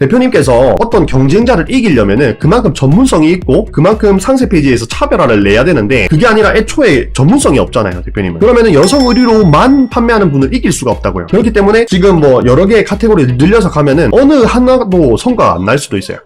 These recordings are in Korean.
대표님께서 어떤 경쟁자를 이기려면은 그만큼 전문성이 있고 그만큼 상세 페이지에서 차별화를 내야 되는데 그게 아니라 애초에 전문성이 없잖아요, 대표님은. 그러면은 여성 의류로만 판매하는 분을 이길 수가 없다고요. 그렇기 때문에 지금 뭐 여러 개의 카테고리를 늘려서 가면은 어느 하나도 성과가 안 날 수도 있어요.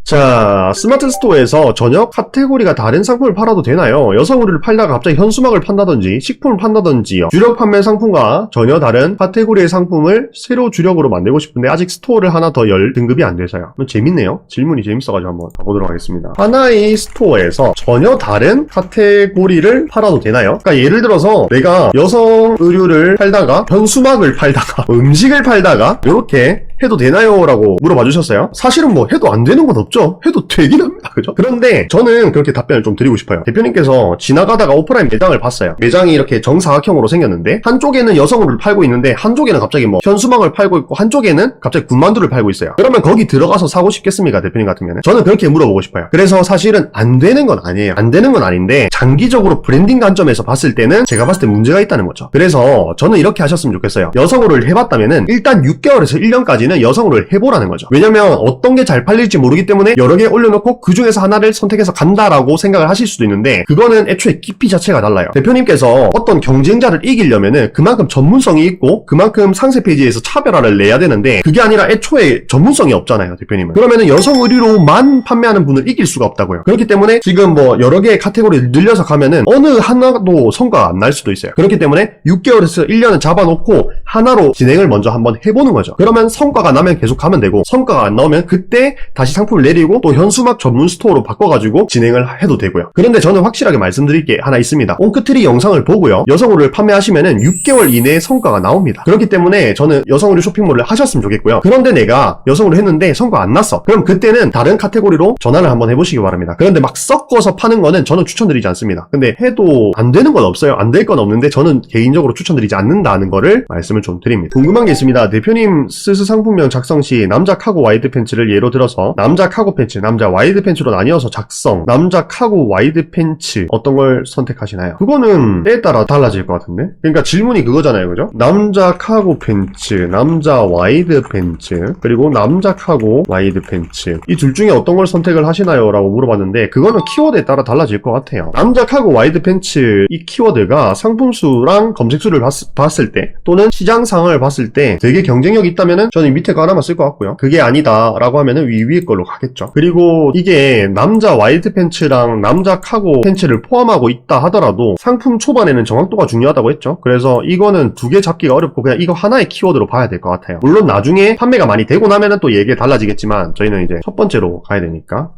자, 스마트 스토어에서 전혀 카테고리가 다른 상품을 팔아도 되나요? 여성 의류를 팔다가 갑자기 현수막을 판다든지 식품을 판다든지요. 주력 판매 상품과 전혀 다른 카테고리의 상품을 새로 주력으로 만들고 싶은데 아직 스토어를 하나 더 열 등급이 안 돼서요. 재밌네요. 질문이 재밌어가지고 한번 가보도록 하겠습니다. 하나의 스토어에서 전혀 다른 카테고리를 팔아도 되나요? 그러니까 예를 들어서 내가 여성 의류를 팔다가 현수막을 팔다가 음식을 팔다가 이렇게 해도 되나요? 라고 물어봐 주셨어요. 사실은 뭐 해도 안 되는 건 없죠. 해도 되긴 합니다. 그죠? 그런데 저는 그렇게 답변을 좀 드리고 싶어요. 대표님께서 지나가다가 오프라인 매장을 봤어요. 매장이 이렇게 정사각형으로 생겼는데 한쪽에는 여성의류를 팔고 있는데 한쪽에는 갑자기 뭐 현수막을 팔고 있고 한쪽에는 갑자기 군만두를 팔고 있어요. 그러면 거기 들어가서 사고 싶겠습니까? 대표님 같으면. 저는 그렇게 물어보고 싶어요. 그래서 사실은 안 되는 건 아니에요. 안 되는 건 아닌데 장기적으로 브랜딩 관점에서 봤을 때는 제가 봤을 때 문제가 있다는 거죠. 그래서 저는 이렇게 하셨으면 좋겠어요. 여성의류를 해봤다면은 일단 6개월에서 1년까지 여성으로 해보라는 거죠. 왜냐면 어떤 게 잘 팔릴지 모르기 때문에 여러 개 올려놓고 그 중에서 하나를 선택해서 간다라고 생각을 하실 수도 있는데 그거는 애초에 깊이 자체가 달라요. 대표님께서 어떤 경쟁자를 이기려면은 그만큼 전문성이 있고 그만큼 상세 페이지에서 차별화를 내야 되는데 그게 아니라 애초에 전문성이 없잖아요, 대표님은. 그러면은 여성 의류로만 판매하는 분을 이길 수가 없다고요. 그렇기 때문에 지금 뭐 여러 개의 카테고리를 늘려서 가면은 어느 하나도 성과가 안 날 수도 있어요. 그렇기 때문에 6개월에서 1년을 잡아놓고 하나로 진행을 먼저 한번 해보는 거죠. 그러면 성과가 나면 계속 가면 되고 성과가 안 나오면 그때 다시 상품을 내리고 또 현수막 전문 스토어로 바꿔가지고 진행을 해도 되고요. 그런데 저는 확실하게 말씀드릴 게 하나 있습니다. 옹크트리 영상을 보고요. 여성의류를 판매하시면은 6개월 이내에 성과가 나옵니다. 그렇기 때문에 저는 여성의류 쇼핑몰을 하셨으면 좋겠고요. 그런데 내가 여성의류 했는데 성과 안 났어. 그럼 그때는 다른 카테고리로 전환을 한번 해보시기 바랍니다. 그런데 막 섞어서 파는 거는 저는 추천드리지 않습니다. 근데 해도 안 되는 건 없어요. 안 될 건 없는데 저는 개인적으로 추천드리지 않는다는 거를 말씀을 좀 드립니다. 궁금한 게 있습니다. 대표님 스스 상품명 작성 시 남자 카고 와이드 팬츠를 예로 들어서 남자 카고 팬츠, 남자 와이드 팬츠로 나뉘어서 작성, 남자 카고 와이드 팬츠 어떤 걸 선택하시나요? 그거는 때에 따라 달라질 것 같은데? 그러니까 질문이 그거잖아요, 그죠? 남자 카고 팬츠, 남자 와이드 팬츠, 그리고 남자 카고 와이드 팬츠 이 둘 중에 어떤 걸 선택을 하시나요? 라고 물어봤는데 그거는 키워드에 따라 달라질 것 같아요. 남자 카고 와이드 팬츠 이 키워드가 상품수랑 검색수를 봤을 때 또는 시장상을 봤을 때 되게 경쟁력이 있다면은 저는 밑에 거 하나만 쓸 것 같고요. 그게 아니다 라고 하면은 위에 걸로 가겠죠. 그리고 이게 남자 와이드 팬츠랑 남자 카고 팬츠를 포함하고 있다 하더라도 상품 초반에는 정확도가 중요하다고 했죠. 그래서 이거는 두 개 잡기가 어렵고 그냥 이거 하나의 키워드로 봐야 될 것 같아요. 물론 나중에 판매가 많이 되고 나면은 또 얘기가 달라지겠지만 저희는 이제 첫 번째로 가야 되니까.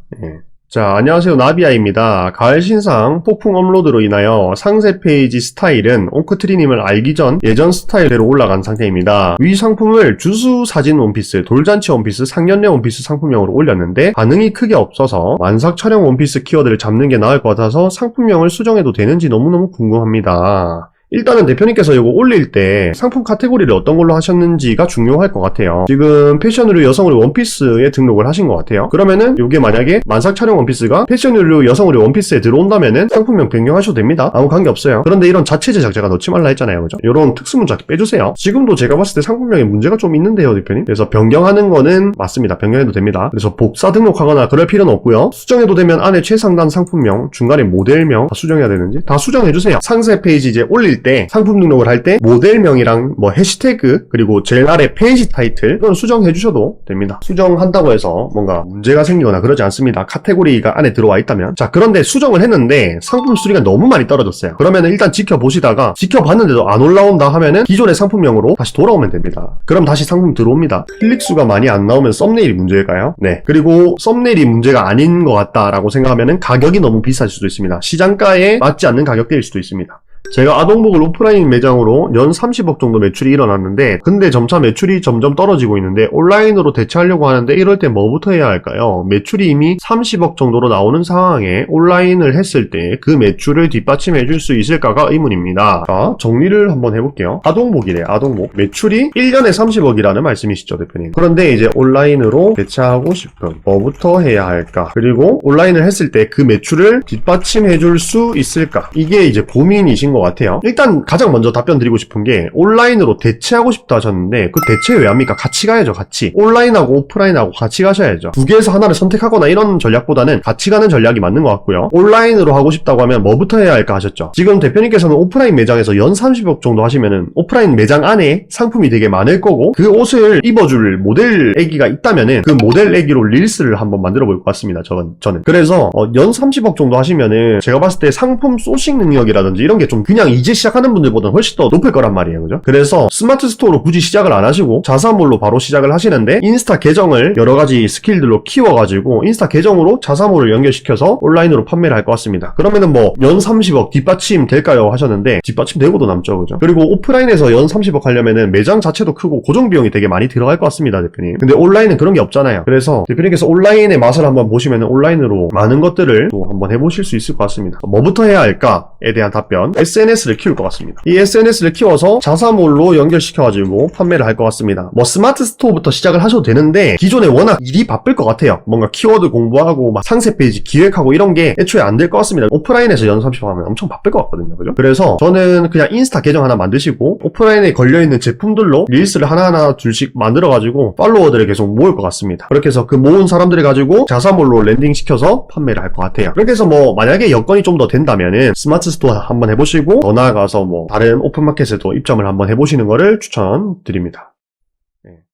자, 안녕하세요. 나비아입니다. 가을 신상 폭풍 업로드로 인하여 상세 페이지 스타일은 옹크트리님을 알기 전 예전 스타일대로 올라간 상태입니다. 위 상품을 주수 사진 원피스, 돌잔치 원피스, 상견례 원피스 상품명으로 올렸는데 반응이 크게 없어서 완삭 촬영 원피스 키워드를 잡는 게 나을 것 같아서 상품명을 수정해도 되는지 너무너무 궁금합니다. 일단은 대표님께서 이거 올릴 때 상품 카테고리를 어떤 걸로 하셨는지가 중요할 것 같아요. 지금 패션의류 여성의류 원피스에 등록을 하신 것 같아요. 그러면은 이게 만약에 만삭 촬영 원피스가 패션의류 여성의류 원피스에 들어온다면은 상품명 변경하셔도 됩니다. 아무 관계없어요. 그런데 이런 자체 제작 제가 넣지 말라 했잖아요, 그죠? 이런 특수문자 빼주세요. 지금도 제가 봤을 때 상품명에 문제가 좀 있는데요, 대표님. 그래서 변경하는 거는 맞습니다. 변경해도 됩니다. 그래서 복사 등록하거나 그럴 필요는 없고요. 수정해도 되면 안에 최상단 상품명, 중간에 모델명 다 수정해야 되는지 다 수정해주세요. 상세 페이지 이제 올릴 때 상품 등록을 할 때 모델명이랑 뭐 해시태그 그리고 제일 아래 페이지 타이틀 이건 수정해 주셔도 됩니다. 수정한다고 해서 뭔가 문제가 생기거나 그러지 않습니다. 카테고리가 안에 들어와 있다면. 자, 그런데 수정을 했는데 상품 수리가 너무 많이 떨어졌어요. 그러면은 일단 지켜보시다가 지켜봤는데도 안 올라온다 하면은 기존의 상품명으로 다시 돌아오면 됩니다. 그럼 다시 상품 들어옵니다. 클릭수가 많이 안 나오면 썸네일이 문제일까요? 네. 그리고 썸네일이 문제가 아닌 것 같다라고 생각하면은 가격이 너무 비쌀 수도 있습니다. 시장가에 맞지 않는 가격대일 수도 있습니다. 제가 아동복을 오프라인 매장으로 연 30억 정도 매출이 일어났는데 근데 점차 매출이 점점 떨어지고 있는데 온라인으로 대체하려고 하는데 이럴 때 뭐부터 해야 할까요? 매출이 이미 30억 정도로 나오는 상황에 온라인을 했을 때 그 매출을 뒷받침해 줄 수 있을까가 의문입니다. 자, 정리를 한번 해볼게요. 아동복이래, 아동복. 매출이 1년에 30억이라는 말씀이시죠, 대표님. 그런데 이제 온라인으로 대체하고 싶은 뭐부터 해야 할까? 그리고 온라인을 했을 때 그 매출을 뒷받침해 줄 수 있을까? 이게 이제 고민이신 것 것 같아요. 일단 가장 먼저 답변 드리고 싶은 게 온라인으로 대체하고 싶다 하셨는데 그 대체 왜 합니까? 같이 가야죠. 같이. 온라인하고 오프라인하고 같이 가셔야죠. 두 개에서 하나를 선택하거나 이런 전략보다는 같이 가는 전략이 맞는 것 같고요. 온라인으로 하고 싶다고 하면 뭐부터 해야 할까 하셨죠. 지금 대표님께서는 오프라인 매장에서 연 30억 정도 하시면은 오프라인 매장 안에 상품이 되게 많을 거고 그 옷을 입어줄 모델 애기가 있다면은 그 모델 애기로 릴스를 한번 만들어 볼 것 같습니다. 저는. 그래서 연 30억 정도 하시면은 제가 봤을 때 상품 소싱 능력이라든지 이런 게 좀 그냥 이제 시작하는 분들보다는 훨씬 더 높을 거란 말이에요. 그죠? 그래서 스마트 스토어로 굳이 시작을 안 하시고 자사몰로 바로 시작을 하시는데 인스타 계정을 여러 가지 스킬들로 키워가지고 인스타 계정으로 자사몰을 연결시켜서 온라인으로 판매를 할 것 같습니다. 그러면은 뭐 연 30억 뒷받침 될까요? 하셨는데 뒷받침 되고도 남죠. 그죠? 그리고 오프라인에서 연 30억 하려면은 매장 자체도 크고 고정 비용이 되게 많이 들어갈 것 같습니다. 대표님. 근데 온라인은 그런 게 없잖아요. 그래서 대표님께서 온라인의 맛을 한번 보시면은 온라인으로 많은 것들을 또 한번 해보실 수 있을 것 같습니다. 뭐부터 해야 할까에 대한 답변. SNS를 키울 것 같습니다. 이 SNS를 키워서 자사몰로 연결시켜가지고 판매를 할 것 같습니다. 뭐 스마트 스토어부터 시작을 하셔도 되는데 기존에 워낙 일이 바쁠 것 같아요. 뭔가 키워드 공부하고 막 상세 페이지 기획하고 이런 게 애초에 안 될 것 같습니다. 오프라인에서 연 30억 하면 엄청 바쁠 것 같거든요. 그죠? 그래서 저는 그냥 인스타 계정 하나 만드시고 오프라인에 걸려있는 제품들로 릴스를 하나하나 둘씩 만들어가지고 팔로워들을 계속 모을 것 같습니다. 그렇게 해서 그 모은 사람들을 가지고 자사몰로 랜딩시켜서 판매를 할 것 같아요. 그렇게 해서 뭐 만약에 여건이 좀 더 된다면은 스마트 스토어 한번 해보시고 더 나아가서 뭐 다른 오픈마켓에도 입점을 한번 해보시는 거를 추천드립니다.